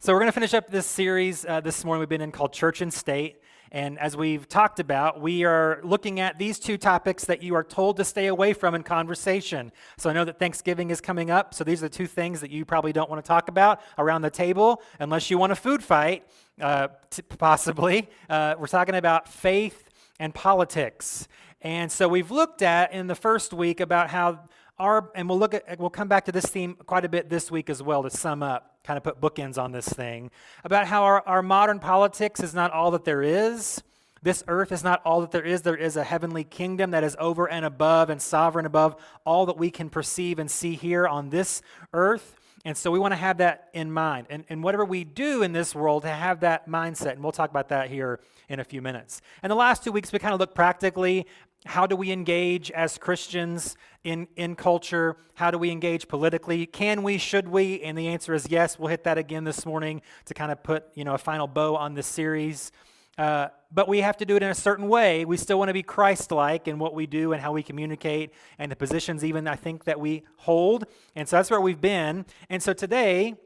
So we're going to finish up this series this morning we've been in called Church and State. And as we've talked about, we are looking at these two topics that you are told to stay away from in conversation. So I know that Thanksgiving is coming up, so these are the two things that you probably don't want to talk about around the table, unless you want a food fight, possibly. We're talking about faith and politics. And so we've looked at in the first week about how we'll come back to this theme quite a bit this week as well to sum up, kind of put bookends on this thing, about how our modern politics is not all that there is. This earth is not all that there is. There is a heavenly kingdom that is over and above and sovereign above all that we can perceive and see here on this earth. And so we want to have that in mind. And whatever we do in this world, to have that mindset. And we'll talk about that here in a few minutes. And the last 2 weeks, we kind of look practically. How do we engage as Christians in culture? How do we engage politically? Can we, should we? And the answer is yes. We'll hit that again this morning to kind of put, a final bow on this series. But we have to do it in a certain way. We still want to be Christ-like in what we do and how we communicate and the positions even, I think, that we hold. And so that's where we've been. And so today,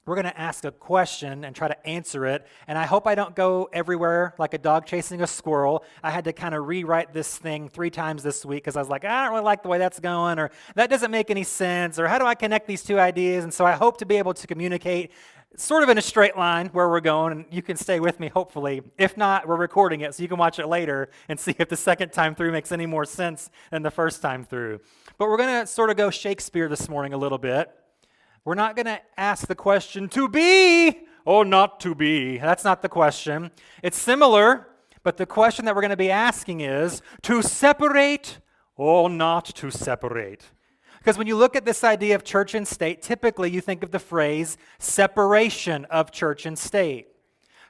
we're going to ask a question and try to answer it. And I hope I don't go everywhere like a dog chasing a squirrel. I had to kind of rewrite this thing 3 times this week because I was like, I don't really like the way that's going, or that doesn't make any sense, or how do I connect these two ideas? And so I hope to be able to communicate sort of in a straight line where we're going, and you can stay with me, hopefully. If not, we're recording it, so you can watch it later and see if the second time through makes any more sense than the first time through. But we're going to sort of go Shakespeare this morning a little bit. We're not going to ask the question, to be or not to be. That's not the question. It's similar, but the question that we're going to be asking is, to separate or not to separate? Because when you look at this idea of church and state, typically you think of the phrase separation of church and state.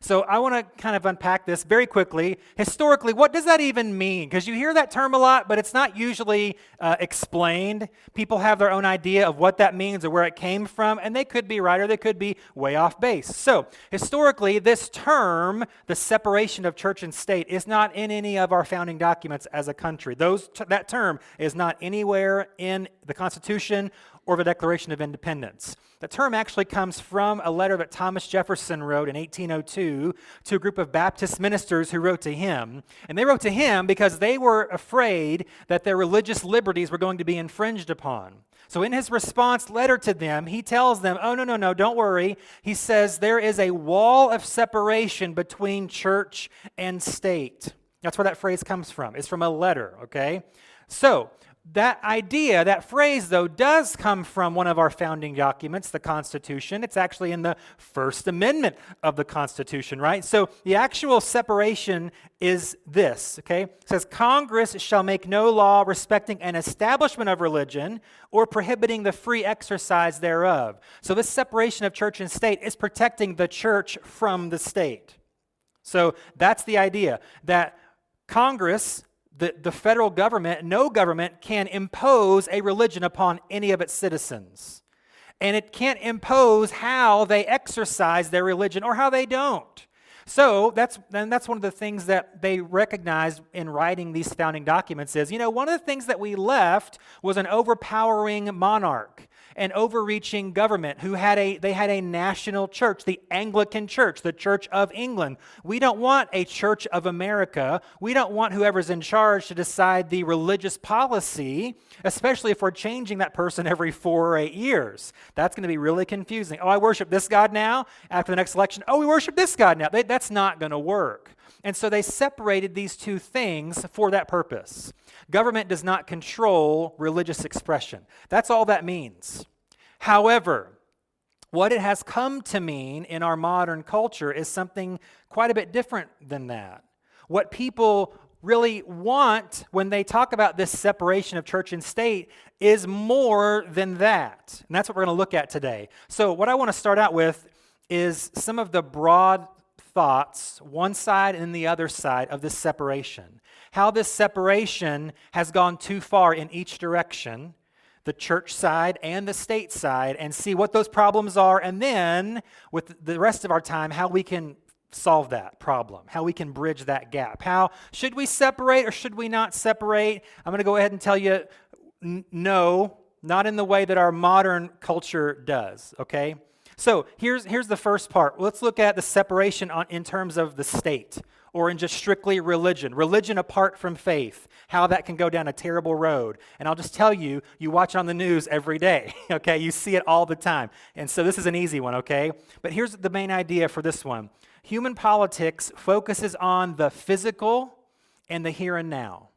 So I want to kind of unpack this very quickly. Historically, what does that even mean? Because you hear that term a lot, but it's not usually explained. People have their own idea of what that means or where it came from, and they could be right or they could be way off base. So historically, this term, the separation of church and state, is not in any of our founding documents as a country. That term is not anywhere in the Constitution or the Declaration of Independence. The term actually comes from a letter that Thomas Jefferson wrote in 1802 to a group of Baptist ministers who wrote to him. And they wrote to him because they were afraid that their religious liberties were going to be infringed upon. So in his response letter to them, he tells them, oh, no, don't worry. He says there is a wall of separation between church and state. That's where that phrase comes from. It's from a letter, okay? So that idea, that phrase, though, does come from one of our founding documents, the Constitution. It's actually in the First Amendment of the Constitution, right? So the actual separation is this, okay? It says, Congress shall make no law respecting an establishment of religion or prohibiting the free exercise thereof. So this separation of church and state is protecting the church from the state. So that's the idea, that Congress, the federal government, no government can impose a religion upon any of its citizens. And it can't impose how they exercise their religion or how they don't. So that's one of the things that they recognized in writing these founding documents is, one of the things that we left was an overpowering monarch, an overreaching government they had a national church, the Anglican Church, the Church of England. We don't want a Church of America. We don't want whoever's in charge to decide the religious policy, especially if we're changing that person every 4 or 8 years. That's going to be really confusing. Oh, I worship this God now. After the next election, oh, we worship this God now. That's not going to work. And so they separated these two things for that purpose. Government does not control religious expression. That's all that means. However, what it has come to mean in our modern culture is something quite a bit different than that. What people really want when they talk about this separation of church and state is more than that. And that's what we're going to look at today. So what I want to start out with is some of the broad thoughts, one side and the other side of this separation. How this separation has gone too far in each direction, the church side and the state side, and see what those problems are, and then with the rest of our time, how we can solve that problem, how we can bridge that gap. How should we separate or should we not separate? I'm going to go ahead and tell you no, not in the way that our modern culture does, okay? So here's the first part. Let's look at the separation in terms of the state, or in just strictly religion. Religion apart from faith, how that can go down a terrible road. And I'll just tell you, you watch on the news every day, okay? You see it all the time. And so this is an easy one, okay? But here's the main idea for this one. Human politics focuses on the physical and the here and now.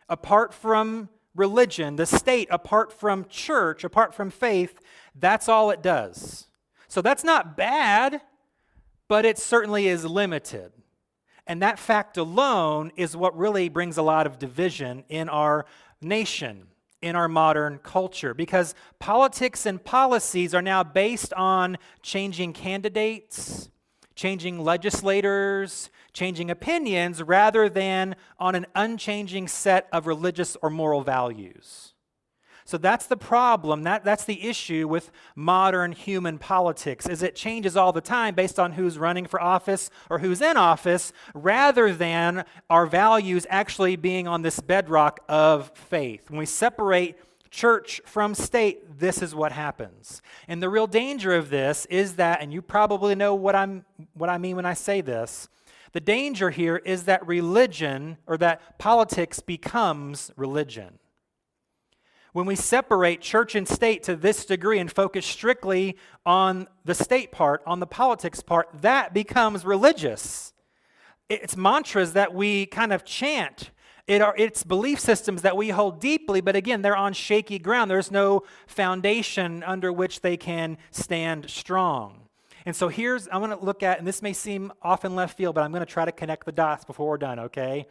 Apart from religion, the state, apart from church, apart from faith, that's all it does. So that's not bad, but it certainly is limited. And that fact alone is what really brings a lot of division in our nation, in our modern culture, because politics and policies are now based on changing candidates, changing legislators, changing opinions, rather than on an unchanging set of religious or moral values. So that's the problem, that's the issue with modern human politics, is it changes all the time based on who's running for office or who's in office, rather than our values actually being on this bedrock of faith. When we separate church from state, this is what happens. And the real danger of this is that, and you probably know what I mean when I say this, the danger here is that religion, or that politics becomes religion. When we separate church and state to this degree and focus strictly on the state part, on the politics part, that becomes religious. It's mantras that we kind of chant. It's belief systems that we hold deeply, but again, they're on shaky ground. There's no foundation under which they can stand strong. And so I want to look at, and this may seem off in left field, but I'm going to try to connect the dots before we're done, okay?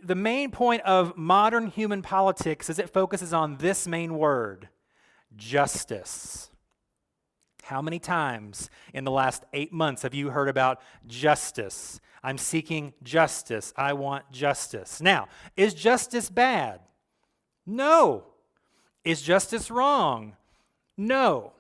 The main point of modern human politics is it focuses on this main word, justice. How many times in the last 8 months have you heard about justice? I'm seeking justice. I want justice. Now, is justice bad? No. Is justice wrong? No.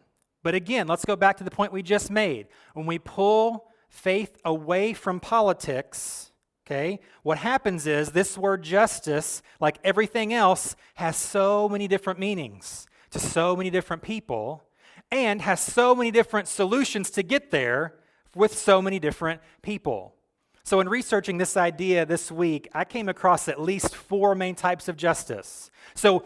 But again, let's go back to the point we just made. When we pull faith away from politics, okay, what happens is this word justice, like everything else, has so many different meanings to so many different people, and has so many different solutions to get there with so many different people. So in researching this idea this week, I came across at least 4 main types of justice. So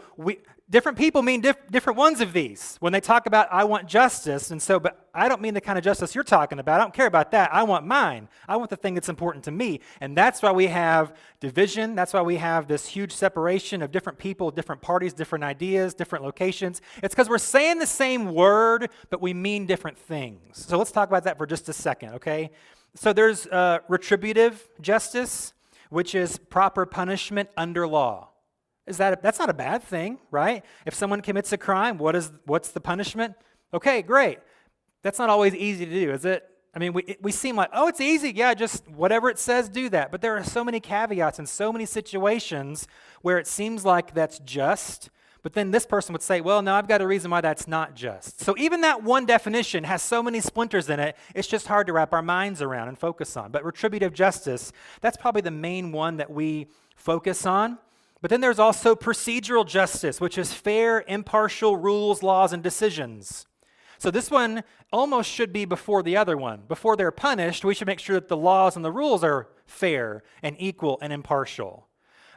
different people mean different ones of these. When they talk about, I want justice, but I don't mean the kind of justice you're talking about. I don't care about that. I want mine. I want the thing that's important to me. And that's why we have division. That's why we have this huge separation of different people, different parties, different ideas, different locations. It's because we're saying the same word, but we mean different things. So let's talk about that for just a second, okay? So there's retributive justice, which is proper punishment under law. That's not a bad thing, right? If someone commits a crime, what's the punishment? Okay, great. That's not always easy to do, is it? I mean, we seem like, oh, it's easy. Yeah, just whatever it says, do that. But there are so many caveats and so many situations where it seems like that's just, but then this person would say, well, no, I've got a reason why that's not just. So even that one definition has so many splinters in it, it's just hard to wrap our minds around and focus on. But retributive justice, that's probably the main one that we focus on. But then there's also procedural justice, which is fair, impartial rules, laws, and decisions. So this one almost should be before the other one. Before they're punished, we should make sure that the laws and the rules are fair and equal and impartial.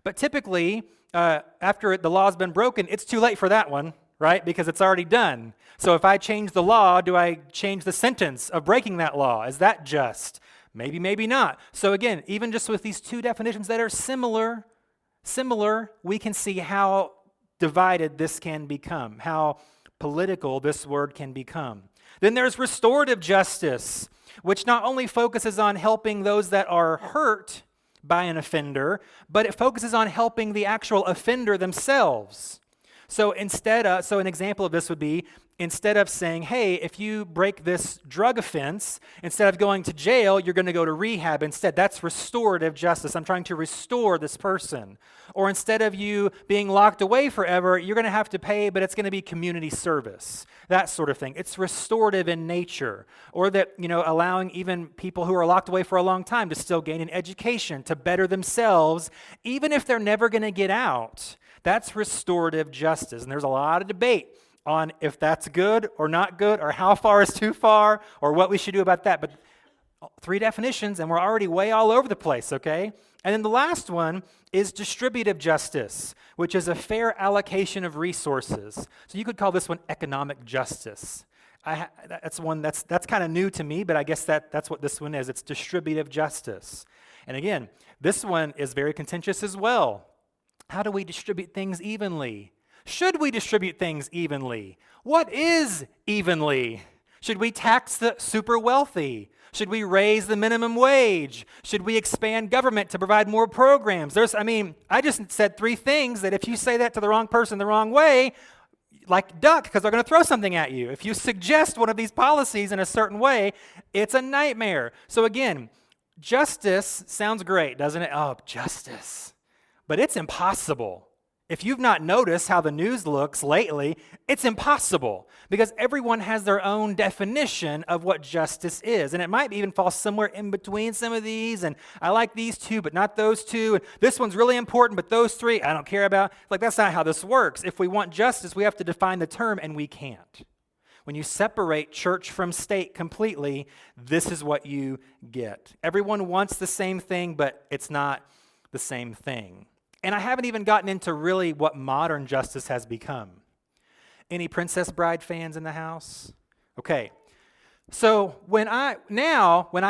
But typically, after the law's been broken, it's too late for that one, right? Because it's already done. So if I change the law, do I change the sentence of breaking that law? Is that just? Maybe, maybe not. So again, even just with these 2 definitions that are similar, we can see how divided this can become, how political this word can become. Then there's restorative justice, which not only focuses on helping those that are hurt by an offender, but it focuses on helping the actual offender themselves. So an example of this would be, instead of saying, hey, if you break this drug offense, instead of going to jail, you're going to go to rehab instead. That's restorative justice. I'm trying to restore this person. Or instead of you being locked away forever, you're going to have to pay, but it's going to be community service. That sort of thing. It's restorative in nature. Or that, allowing even people who are locked away for a long time to still gain an education, to better themselves, even if they're never going to get out. That's restorative justice. And there's a lot of debate on if that's good or not good, or how far is too far, or what we should do about that. But 3 definitions, and we're already way all over the place, okay? And then the last one is distributive justice, which is a fair allocation of resources. So you could call this one economic justice. That's one that's kind of new to me, but I guess that's what this one is. It's distributive justice. And again, this one is very contentious as well. How do we distribute things evenly? Should we distribute things evenly? What is evenly? Should we tax the super wealthy? Should we raise the minimum wage? Should we expand government to provide more programs? I just said 3 things that if you say that to the wrong person the wrong way, like duck, because they're going to throw something at you. If you suggest one of these policies in a certain way, it's a nightmare. So again, justice sounds great, doesn't it? Oh, justice. But it's impossible. If you've not noticed how the news looks lately, it's impossible because everyone has their own definition of what justice is. And it might even fall somewhere in between some of these. And I like these 2, but not those 2. And this one's really important, but those 3 I don't care about. Like, that's not how this works. If we want justice, we have to define the term, and we can't. When you separate church from state completely, this is what you get. Everyone wants the same thing, but it's not the same thing. And I haven't even gotten into really what modern justice has become. Any Princess Bride fans in the house? Okay. So when I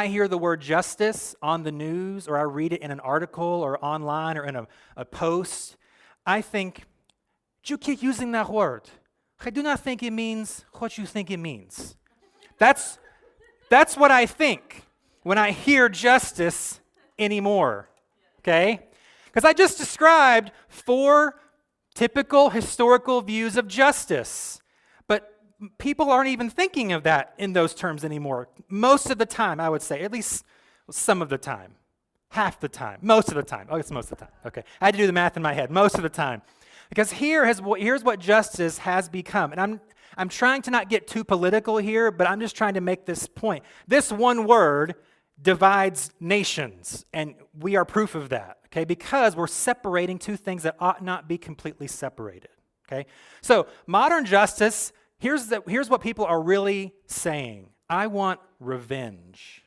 hear the word justice on the news, or I read it in an article or online or in a post, I think, you keep using that word. I do not think it means what you think it means. That's what I think when I hear justice anymore. Okay? Because I just described 4 typical historical views of justice. But people aren't even thinking of that in those terms anymore. Most of the time, I would say, at least some of the time. Half the time. Most of the time. Oh, it's most of the time. Okay. I had to do the math in my head. Most of the time. Because here's what justice has become. And I'm trying to not get too political here, but I'm just trying to make this point. This one word divides nations, and we are proof of that, okay? Because we're separating 2 things that ought not be completely separated, okay? So modern justice, here's what people are really saying. I want revenge.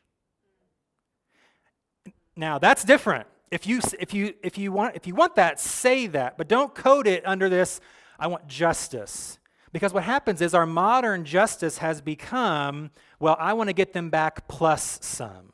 Now that's different. If you want that, say that, but don't code it under this, I want justice. Because what happens is our modern justice has become, well, I want to get them back plus some.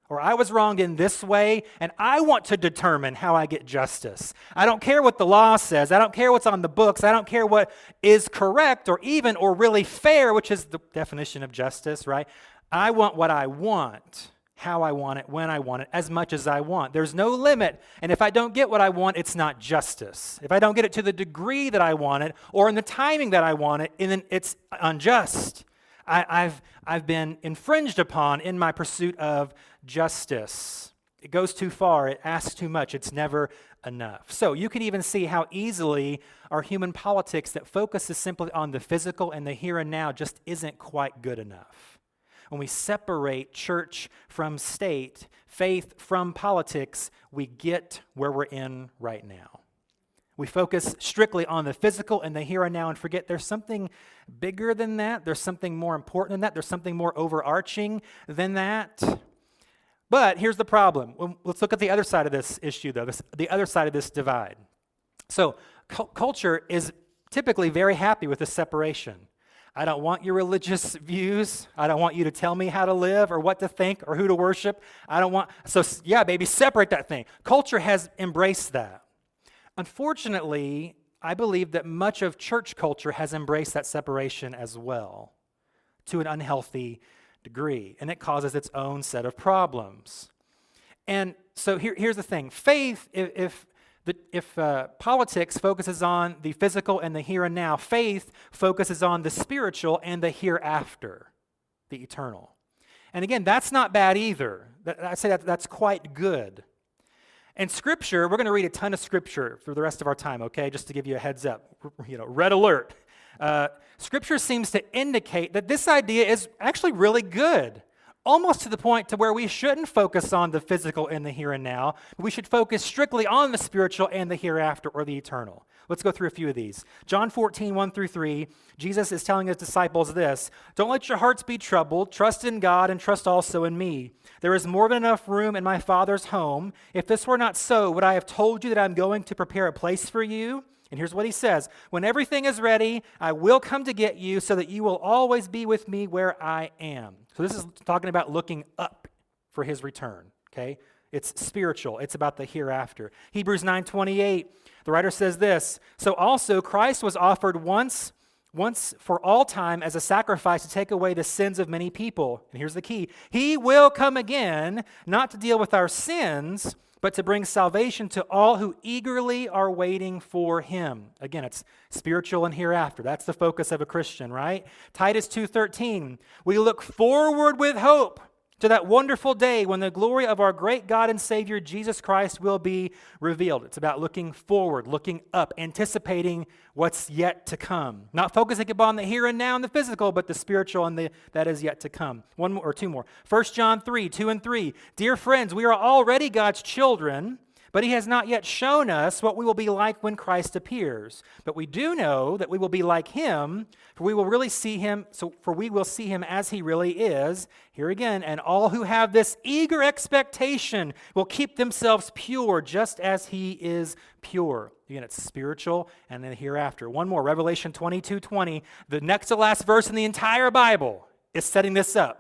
Or I was wronged in this way, and I want to determine how I get justice. I don't care what the law says. I don't care what's on the books. I don't care what is correct or even or really fair, which is the definition of justice, right? I want what I want, how I want it, when I want it, as much as I want. There's no limit, and if I don't get what I want, it's not justice. If I don't get it to the degree that I want it or in the timing that I want it, then it's unjust. I've been infringed upon in my pursuit of justice. It goes too far. It asks too much. It's never enough. So you can even see how easily our human politics that focuses simply on the physical and the here and now just isn't quite good enough. When we separate church from state, faith from politics, we get where we're in right now. We focus strictly on the physical and the here and now and forget there's something bigger than that. There's something more important than that. There's something more overarching than that. But here's the problem. Let's look at the other side of this issue, though, the other side of this divide. So culture is typically very happy with this separation. I don't want your religious views. I don't want you to tell me how to live or what to think or who to worship. So yeah, baby, separate that thing. Culture has embraced that. Unfortunately, I believe that much of church culture has embraced that separation as well to an unhealthy degree, and it causes its own set of problems. And so here's the thing. Faith, if politics focuses on the physical and the here and now, faith focuses on the spiritual and the hereafter, the eternal. And again, that's not bad either. I say that's quite good. And Scripture, we're going to read a ton of Scripture for the rest of our time, okay? Just to give you a heads up, red alert. Scripture seems to indicate that this idea is actually really good, almost to the point to where we shouldn't focus on the physical and the here and now. We should focus strictly on the spiritual and the hereafter or the eternal. Let's go through a few of these. John 14, 1 through 3, Jesus is telling his disciples this: "Don't let your hearts be troubled. Trust in God and trust also in me. There is more than enough room in my Father's home. If this were not so, would I have told you that I'm going to prepare a place for you?" And here's what he says: "When everything is ready, I will come to get you so that you will always be with me where I am." So this is talking about looking up for his return, okay? It's spiritual. It's about the hereafter. Hebrews 9:28, the writer says this: "So also Christ was offered once for all time as a sacrifice to take away the sins of many people." And here's the key: "He will come again, not to deal with our sins, but to bring salvation to all who eagerly are waiting for him." Again, it's spiritual and hereafter. That's the focus of a Christian, right? Titus 2:13, "We look forward with hope to that wonderful day when the glory of our great God and Savior Jesus Christ will be revealed." It's about looking forward, looking up, anticipating what's yet to come. Not focusing upon the here and now and the physical, but the spiritual and that is yet to come. One more or two more. 1 John 3, 2 and 3. "Dear friends, we are already God's children, but he has not yet shown us what we will be like when Christ appears. But we do know that we will be like him, for we will see him as he really is." Here again, "And all who have this eager expectation will keep themselves pure, just as he is pure." Again, it's spiritual and then hereafter. One more, Revelation 22:20. The next to last verse in the entire Bible is setting this up.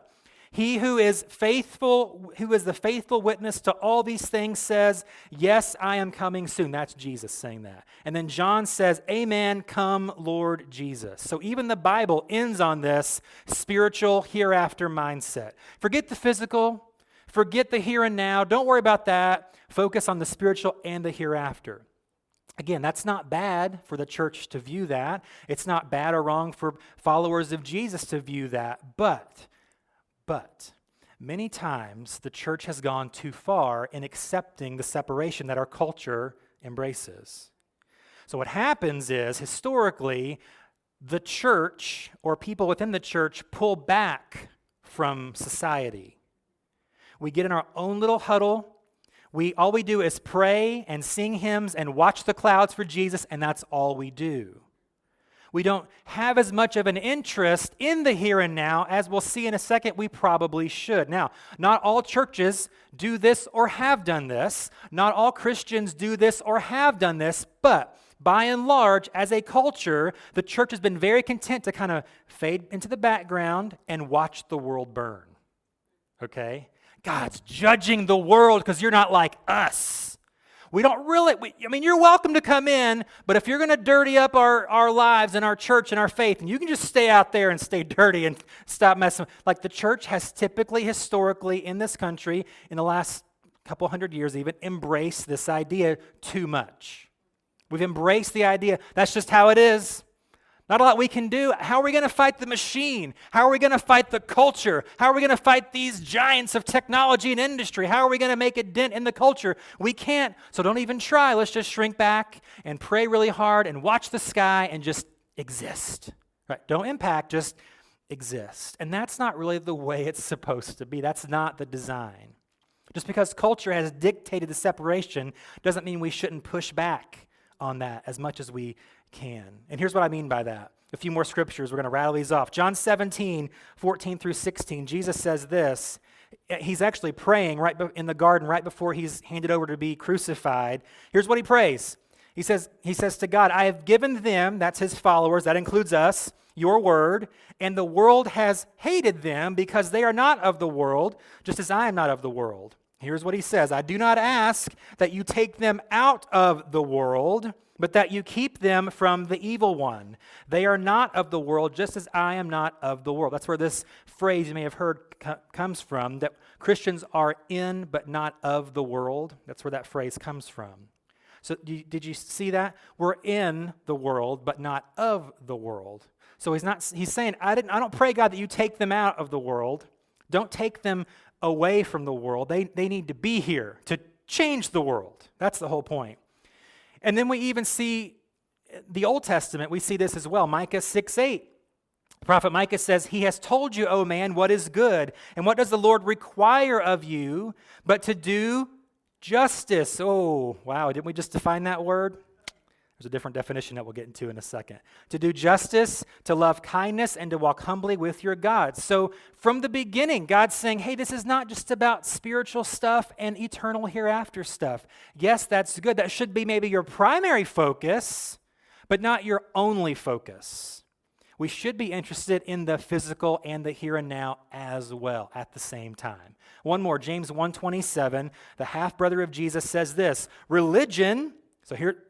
"He who is faithful, who is the faithful witness to all these things says, 'Yes, I am coming soon.'" That's Jesus saying that. And then John says, "Amen, come Lord Jesus." So even the Bible ends on this spiritual hereafter mindset. Forget the physical, forget the here and now. Don't worry about that. Focus on the spiritual and the hereafter. Again, that's not bad for the church to view that. It's not bad or wrong for followers of Jesus to view that. But many times the church has gone too far in accepting the separation that our culture embraces. So what happens is, historically, the church or people within the church pull back from society. We get in our own little huddle. All we do is pray and sing hymns and watch the clouds for Jesus, and that's all we do. We don't have as much of an interest in the here and now as we'll see in a second we probably should. Now, not all churches do this or have done this. Not all Christians do this or have done this, but by and large, as a culture, the church has been very content to kind of fade into the background and watch the world burn. Okay? God's judging the world because you're not like us. You're welcome to come in, but if you're going to dirty up our lives and our church and our faith, and you can just stay out there and stay dirty and stop messing. Like the church has typically, historically, in this country, in the last couple hundred years even, embraced this idea too much. We've embraced the idea, that's just how it is. Not a lot we can do. How are we going to fight the machine? How are we going to fight the culture? How are we going to fight these giants of technology and industry? How are we going to make a dent in the culture? We can't. So don't even try. Let's just shrink back and pray really hard and watch the sky and just exist. Right? Don't impact, just exist. And that's not really the way it's supposed to be. That's not the design. Just because culture has dictated the separation doesn't mean we shouldn't push back on that as much as we can. And here's what I mean by that. A few more scriptures. We're going to rattle these off. John 17, 14 through 16. Jesus says this. He's actually praying right in the garden right before he's handed over to be crucified. Here's what he prays. He says to God, "I have given them," that's his followers, that includes us, "your word, and the world has hated them because they are not of the world, just as I am not of the world." Here's what he says. "I do not ask that you take them out of the world, but that you keep them from the evil one. They are not of the world, just as I am not of the world." That's where this phrase you may have heard comes from, that Christians are in but not of the world. That's where that phrase comes from. So did you see that? We're in the world, but not of the world. So he's saying, I don't pray, God, that you take them out of the world. Don't take them away from the world. They need to be here to change the world. That's the whole point. And then we even see the Old Testament, we see this as well. Micah 6:8. Prophet Micah says, "He has told you, O man, what is good, and what does the Lord require of you, but to do justice." Oh, wow, didn't we just define that word? There's a different definition that we'll get into in a second. To do justice, to love kindness, and to walk humbly with your God. So from the beginning, God's saying, hey, this is not just about spiritual stuff and eternal hereafter stuff. Yes, that's good. That should be maybe your primary focus, but not your only focus. We should be interested in the physical and the here and now as well at the same time. One more, James 1:27, the half-brother of Jesus says this, religion, so here,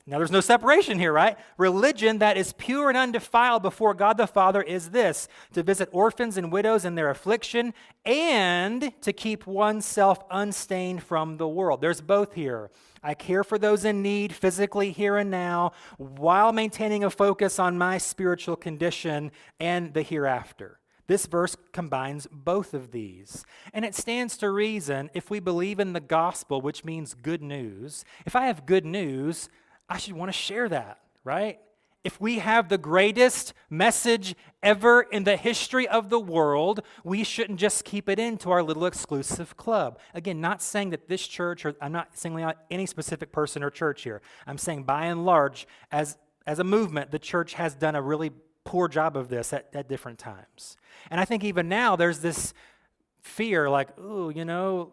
now there's no separation here, right? Religion that is pure and undefiled before God the Father is this, to visit orphans and widows in their affliction and to keep oneself unstained from the world. There's both here. I care for those in need physically here and now while maintaining a focus on my spiritual condition and the hereafter. This verse combines both of these. And it stands to reason if we believe in the gospel, which means good news, if I have good news, I should want to share that, right? If we have the greatest message ever in the history of the world, we shouldn't just keep it into our little exclusive club. Again, not saying that this church, or I'm not singling out any specific person or church here. I'm saying by and large, as a movement, the church has done a really poor job of this at different times. And I think even now there's this fear like, ooh,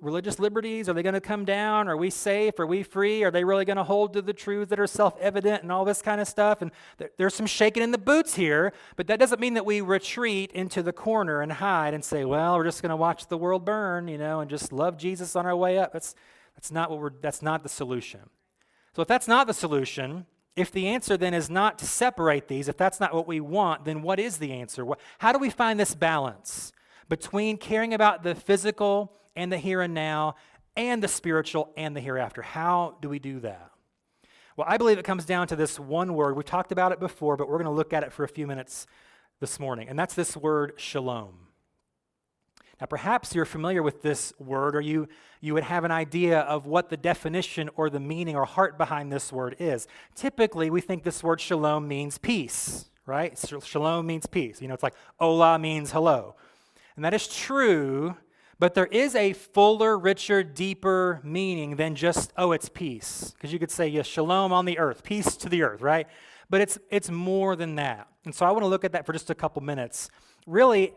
religious liberties, are they going to come down? Are we safe? Are we free? Are they really going to hold to the truths that are self-evident and all this kind of stuff? And there's some shaking in the boots here, but that doesn't mean that we retreat into the corner and hide and say, well, we're just going to watch the world burn, and just love Jesus on our way up. That's not the solution. So if that's not the solution, if the answer then is not to separate these, if that's not what we want, then what is the answer? How do we find this balance between caring about the physical and the here and now and the spiritual and the hereafter? How do we do that? Well, I believe it comes down to this one word. We've talked about it before, but we're going to look at it for a few minutes this morning, and that's this word shalom. Now, perhaps you're familiar with this word, or you would have an idea of what the definition or the meaning or heart behind this word is. Typically, we think this word shalom means peace, right? Shalom means peace. It's like hola means hello. And that is true, but there is a fuller, richer, deeper meaning than just, it's peace. Because you could say, yes, shalom on the earth, peace to the earth, right? But it's more than that. And so I want to look at that for just a couple minutes. Really,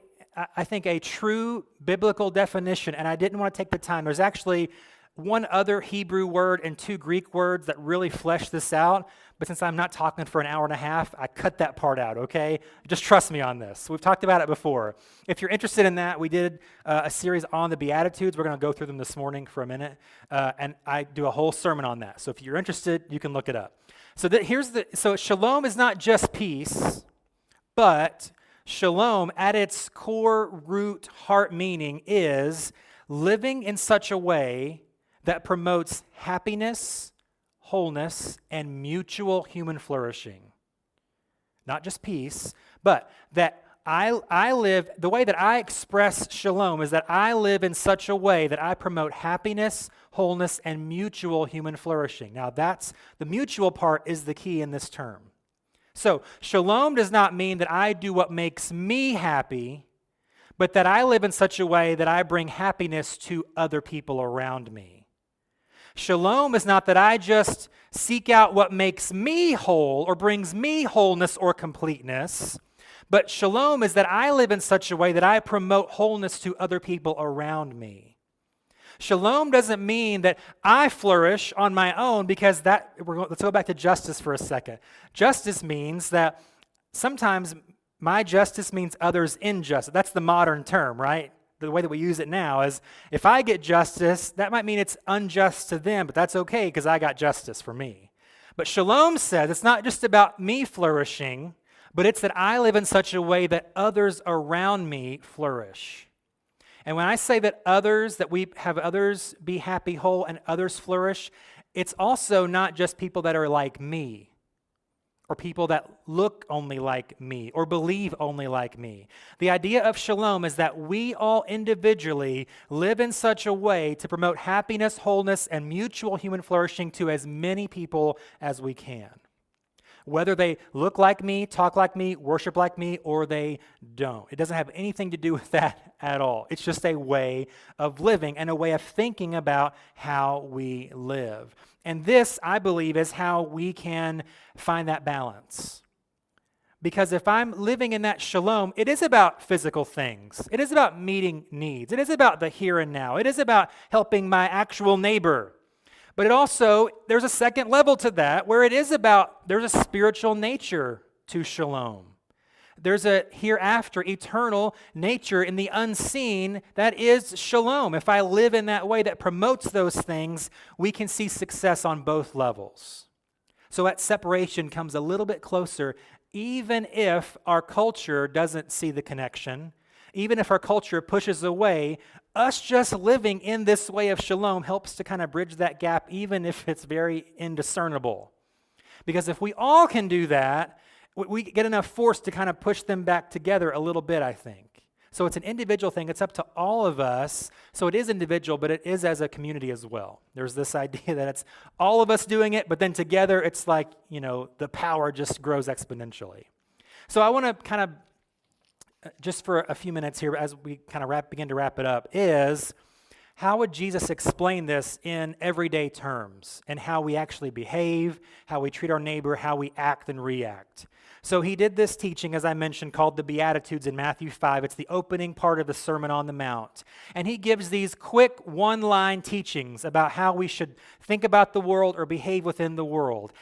I think a true biblical definition, and I didn't want to take the time. There's actually one other Hebrew word and two Greek words that really flesh this out. But since I'm not talking for an hour and a half, I cut that part out, okay? Just trust me on this. We've talked about it before. If you're interested in that, we did a series on the Beatitudes. We're going to go through them this morning for a minute. And I do a whole sermon on that. So if you're interested, you can look it up. So shalom is not just peace, but shalom at its core root heart meaning is living in such a way that promotes happiness, wholeness, and mutual human flourishing. Not just peace, but that I live, the way that I express shalom is that I live in such a way that I promote happiness, wholeness, and mutual human flourishing. Now that's, the mutual part is the key in this term. So shalom does not mean that I do what makes me happy, but that I live in such a way that I bring happiness to other people around me. Shalom is not that I just seek out what makes me whole or brings me wholeness or completeness, but shalom is that I live in such a way that I promote wholeness to other people around me. Shalom doesn't mean that I flourish on my own because let's go back to justice for a second. Justice means that sometimes my justice means others' injustice. That's the modern term, right? The way that we use it now is if I get justice, that might mean it's unjust to them, but that's okay because I got justice for me. But shalom says it's not just about me flourishing, but it's that I live in such a way that others around me flourish. And when I say that we have others be happy, whole, and others flourish, it's also not just people that are like me, or people that look only like me, or believe only like me. The idea of shalom is that we all individually live in such a way to promote happiness, wholeness, and mutual human flourishing to as many people as we can. whether they look like me, talk like me, worship like me, or they don't. It doesn't have anything to do with that at all. It's just a way of living and a way of thinking about how we live. And this, I believe, is how we can find that balance. Because if I'm living in that shalom, it is about physical things. It is about meeting needs. It is about the here and now. It is about helping my actual neighbor. But it also, there's a second level to that where it is about, there's a spiritual nature to shalom. There's a hereafter, eternal nature in the unseen that is shalom. If I live in that way that promotes those things, we can see success on both levels. So that separation comes a little bit closer, even if our culture doesn't see the connection, even if our culture pushes away, us just living in this way of shalom helps to kind of bridge that gap, even if it's very indiscernible. Because if we all can do that, we get enough force to kind of push them back together a little bit, I think. So it's an individual thing. It's up to all of us. So it is individual, but it is as a community as well. There's this idea that it's all of us doing it, but then together it's like, the power just grows exponentially. So I want to kind of, just for a few minutes here, as we kind of begin to wrap it up, is how would Jesus explain this in everyday terms and how we actually behave, how we treat our neighbor, how we act and react? So he did this teaching, as I mentioned, called the Beatitudes in Matthew 5. It's the opening part of the Sermon on the Mount. And he gives these quick one-line teachings about how we should think about the world or behave within the world.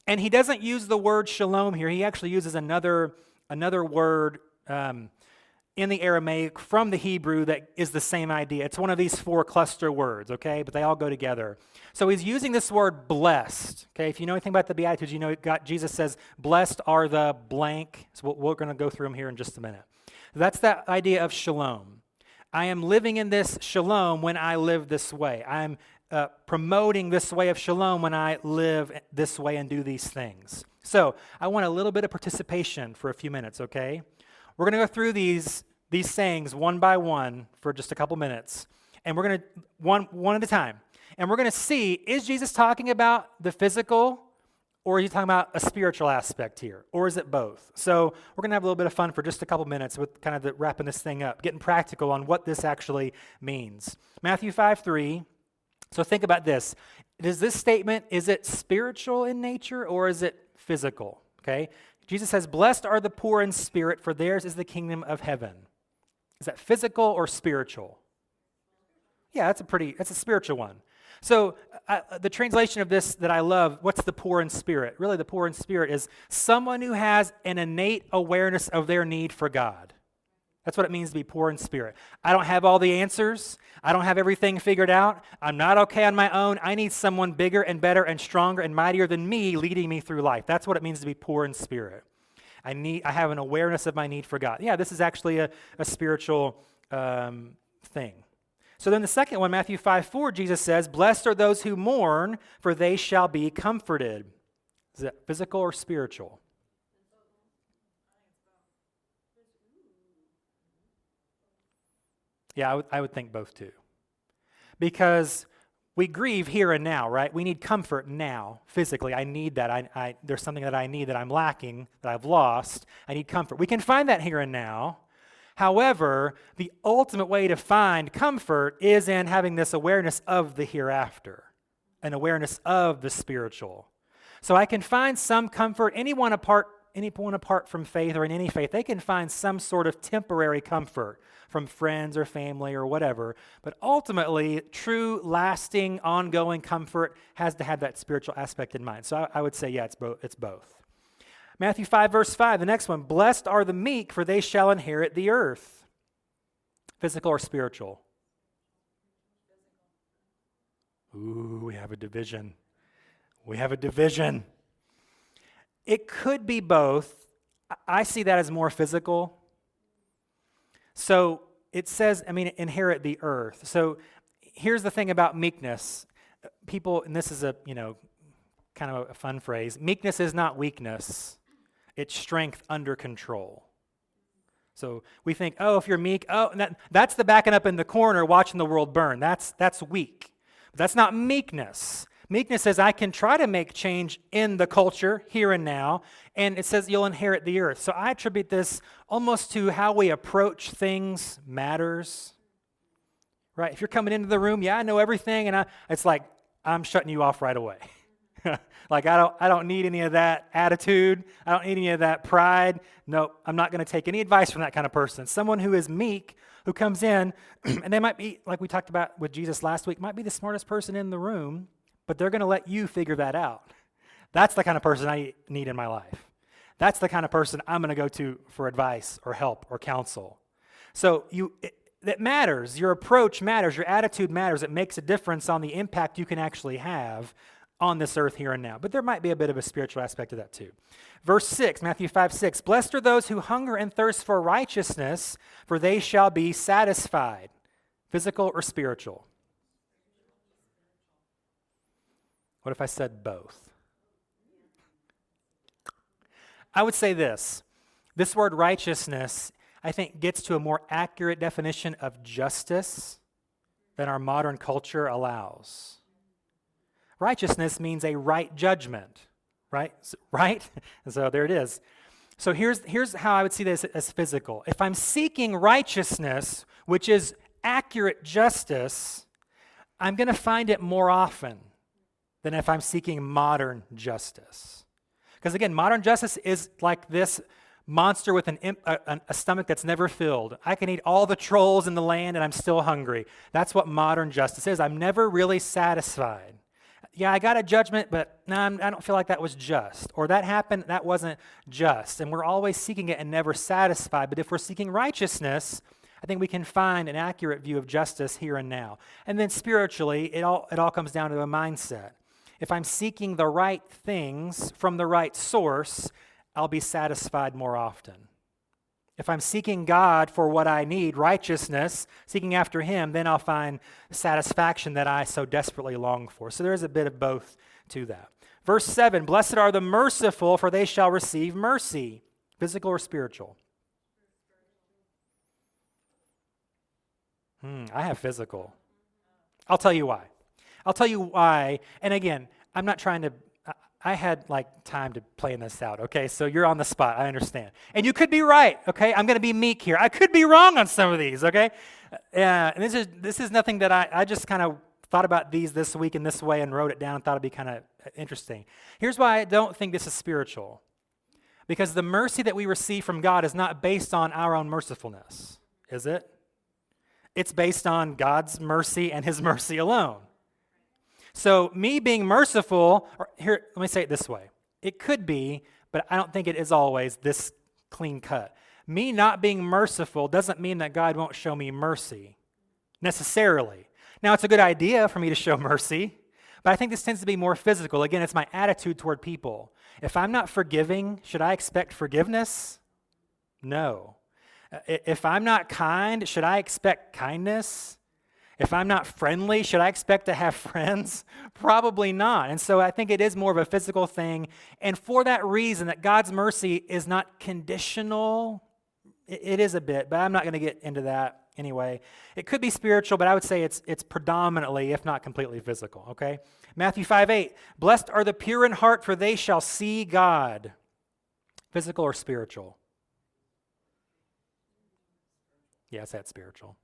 And he doesn't use the word shalom here. He actually uses another word in the Aramaic from the Hebrew that is the same idea. It's one of these 4 cluster words, okay? But they all go together. So he's using this word blessed, okay? If you know anything about the Beatitudes, Jesus says, blessed are the blank. So we're going to go through them here in just a minute. That's that idea of shalom. I am living in this shalom when I live this way. I'm promoting this way of shalom when I live this way and do these things. So I want a little bit of participation for a few minutes, okay? We're going to go through these sayings one by one for just a couple minutes, and we're going to, one at a time, and we're going to see, is Jesus talking about the physical, or is he talking about a spiritual aspect here, or is it both? So we're going to have a little bit of fun for just a couple minutes with kind of wrapping this thing up, getting practical on what this actually means. Matthew 5:3, so think about this. Is this statement, is it spiritual in nature, or is it physical? Okay. Jesus says, blessed are the poor in spirit, for theirs is the kingdom of heaven. Is that physical or spiritual? Yeah, that's a spiritual one. So the translation of this that I love, what's the poor in spirit? Really, the poor in spirit is someone who has an innate awareness of their need for God. That's what it means to be poor in spirit. I don't have all the answers. I don't have everything figured out. I'm not okay on my own. I need someone bigger and better and stronger and mightier than me leading me through life. That's what it means to be poor in spirit. I have an awareness of my need for God. Yeah, this is actually a spiritual thing. So then the second one, Matthew 5:4, Jesus says, blessed are those who mourn, for they shall be comforted. Is that physical or spiritual? Yeah, I would think both too. Because we grieve here and now, right? We need comfort now, physically. I need that. There's something that I need that I'm lacking, that I've lost. I need comfort. We can find that here and now. However, the ultimate way to find comfort is in having this awareness of the hereafter, an awareness of the spiritual. So I can find some comfort, anyone apart from faith or in any faith, they can find some sort of temporary comfort from friends or family or whatever. But ultimately, true, lasting, ongoing comfort has to have that spiritual aspect in mind. So I would say, yeah, it's both. Matthew 5, verse 5, the next one, blessed are the meek, for they shall inherit the earth. Physical or spiritual? Ooh, we have a division. It could be both. I see that as more physical. So it says, inherit the earth. So here's the thing about meekness. People, and this is a, kind of a fun phrase, meekness is not weakness. It's strength under control. So we think, if you're meek, that's the backing up in the corner watching the world burn. That's weak. But that's not meekness. Meekness says, I can try to make change in the culture, here and now, and it says you'll inherit the earth. So I attribute this almost to how we approach things matters, right? If you're coming into the room, yeah, I know everything, and it's like, I'm shutting you off right away. Like, I don't need any of that attitude. I don't need any of that pride. No, I'm not going to take any advice from that kind of person. Someone who is meek, who comes in, and they might be, like we talked about with Jesus last week, might be the smartest person in the room, but they're going to let you figure that out. That's the kind of person I need in my life. That's the kind of person I'm going to go to for advice or help or counsel. So it matters. Your approach matters. Your attitude matters. It makes a difference on the impact you can actually have on this earth here and now. But there might be a bit of a spiritual aspect to that too. Verse 6, Matthew 5:6, blessed are those who hunger and thirst for righteousness, for they shall be satisfied. Physical or spiritual? What if I said both? I would say this. This word righteousness, I think, gets to a more accurate definition of justice than our modern culture allows. Righteousness means a right judgment, right? Right? So there it is. So here's how I would see this as physical. If I'm seeking righteousness, which is accurate justice, I'm going to find it more often than if I'm seeking modern justice. Because again, modern justice is like this monster with a stomach that's never filled. I can eat all the trolls in the land and I'm still hungry. That's what modern justice is. I'm never really satisfied. Yeah, I got a judgment, but no, I don't feel like that was just. Or that happened, that wasn't just. And we're always seeking it and never satisfied. But if we're seeking righteousness, I think we can find an accurate view of justice here and now. And then spiritually, it all comes down to a mindset. If I'm seeking the right things from the right source, I'll be satisfied more often. If I'm seeking God for what I need, righteousness, seeking after Him, then I'll find satisfaction that I so desperately long for. So there's a bit of both to that. Verse 7, blessed are the merciful, for they shall receive mercy. Physical or spiritual? I have physical. I'll tell you why. And again, I'm not trying to, I had time to plan this out, okay? So you're on the spot, I understand. And you could be right, okay? I'm going to be meek here. I could be wrong on some of these, okay? And this is nothing that I just kind of thought about these this week in this way and wrote it down and thought it'd be kind of interesting. Here's why I don't think this is spiritual. Because the mercy that we receive from God is not based on our own mercifulness, is it? It's based on God's mercy and His mercy alone. So me being merciful, or here, let me say it this way. It could be, but I don't think it is always this clean cut. Me not being merciful doesn't mean that God won't show me mercy, necessarily. Now, it's a good idea for me to show mercy, but I think this tends to be more physical. Again, it's my attitude toward people. If I'm not forgiving, should I expect forgiveness? No. If I'm not kind, should I expect kindness? If I'm not friendly, should I expect to have friends? Probably not. And so I think it is more of a physical thing. And for that reason, that God's mercy is not conditional, it is a bit, but I'm not going to get into that anyway. It could be spiritual, but I would say it's predominantly, if not completely, physical, okay? Matthew 5:8, blessed are the pure in heart, for they shall see God. Physical or spiritual? Yeah, I said spiritual.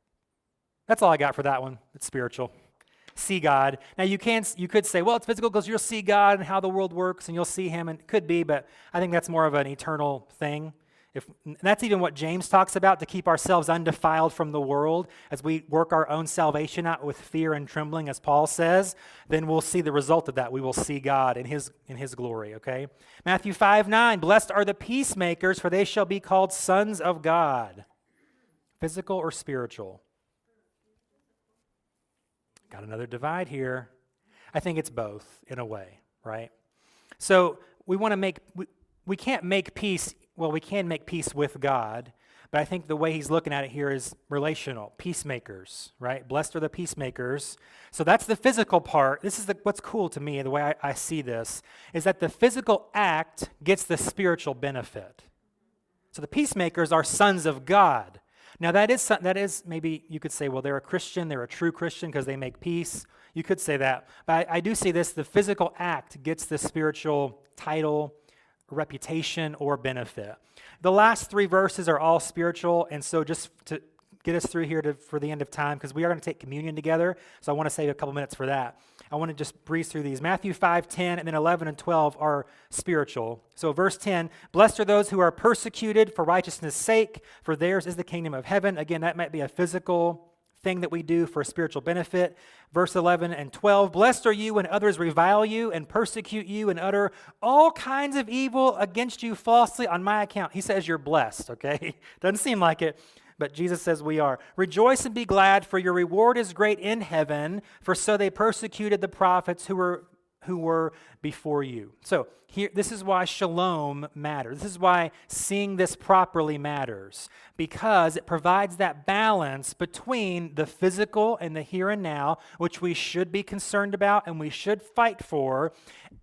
That's all I got for that one. It's spiritual. See God. Now you could say, well, it's physical because you'll see God and how the world works and you'll see Him, and it could be, but I think that's more of an eternal thing. And that's even what James talks about, to keep ourselves undefiled from the world as we work our own salvation out with fear and trembling, as Paul says. Then we'll see the result of that. We will see God in His glory, okay? Matthew 5:9, blessed are the peacemakers, for they shall be called sons of God. Physical or spiritual? Got another divide here. I think it's both in a way, right? So we can't make peace, well, we can make peace with God, but I think the way he's looking at it here is relational. Peacemakers, right? Blessed are the peacemakers. So that's the physical part. This is what's cool to me, the way I see this, is that the physical act gets the spiritual benefit. So the peacemakers are sons of God. Now that is maybe you could say, well, they're a Christian, they're a true Christian because they make peace. You could say that. But I do see this, the physical act gets the spiritual title, reputation, or benefit. The last 3 verses are all spiritual, and so just to get us through here for the end of time, because we are going to take communion together, so I want to save a couple minutes for that. I want to just breeze through these. Matthew 5:10, and then 11 and 12 are spiritual. So verse 10, blessed are those who are persecuted for righteousness' sake, for theirs is the kingdom of heaven. Again, that might be a physical thing that we do for a spiritual benefit. Verse 11 and 12, blessed are you when others revile you and persecute you and utter all kinds of evil against you falsely on my account. He says you're blessed, okay? Doesn't seem like it, but Jesus says we are. Rejoice and be glad, for your reward is great in heaven, for so they persecuted the prophets who were before you. So here, this is why shalom matters. This is why seeing this properly matters, because it provides that balance between the physical and the here and now, which we should be concerned about and we should fight for,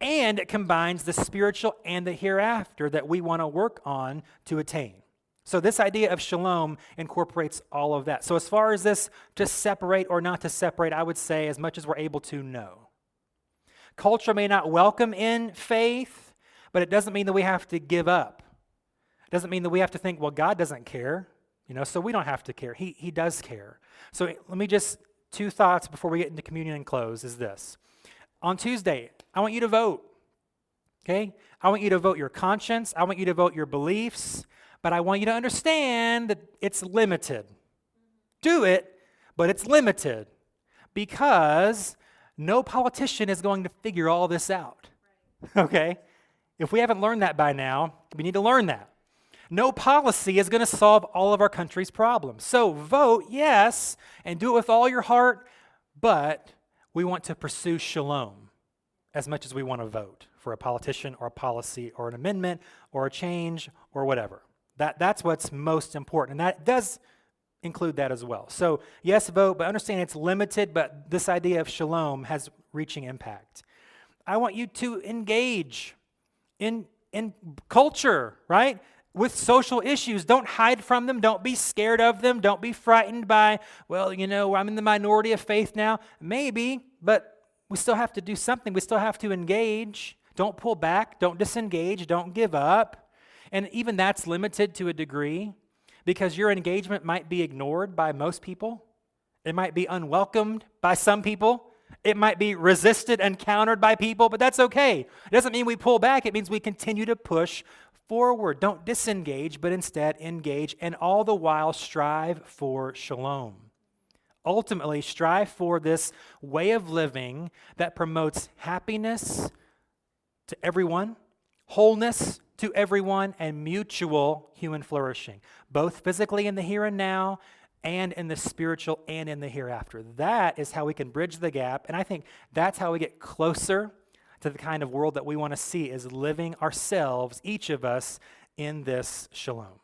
and it combines the spiritual and the hereafter that we want to work on to attain. So this idea of shalom incorporates all of that. So as far as this to separate or not to separate, I would say as much as we're able to, no. Culture may not welcome in faith, but it doesn't mean that we have to give up. It doesn't mean that we have to think, well, God doesn't care, so we don't have to care. He does care. So let me just, 2 thoughts before we get into communion and close is this. On Tuesday, I want you to vote, okay? I want you to vote your conscience. I want you to vote your beliefs. But I want you to understand that it's limited. Do it, but it's limited. Because no politician is going to figure all this out. Okay? If we haven't learned that by now, we need to learn that. No policy is going to solve all of our country's problems. So vote, yes, and do it with all your heart, but we want to pursue shalom as much as we want to vote for a politician or a policy or an amendment or a change or whatever. That's what's most important, and that does include that as well. So yes, vote, but understand it's limited, but this idea of shalom has reaching impact. I want you to engage in culture, right? With social issues. Don't hide from them. Don't be scared of them. Don't be frightened by, well, I'm in the minority of faith now. Maybe, but we still have to do something. We still have to engage. Don't pull back. Don't disengage. Don't give up. And even that's limited to a degree because your engagement might be ignored by most people. It might be unwelcomed by some people. It might be resisted and countered by people, but that's okay. It doesn't mean we pull back. It means we continue to push forward. Don't disengage, but instead engage, and all the while strive for shalom. Ultimately, strive for this way of living that promotes happiness to everyone, wholeness to everyone, and mutual human flourishing, both physically in the here and now and in the spiritual and in the hereafter. That is how we can bridge the gap, and I think that's how we get closer to the kind of world that we want to see, is living ourselves, each of us, in this shalom.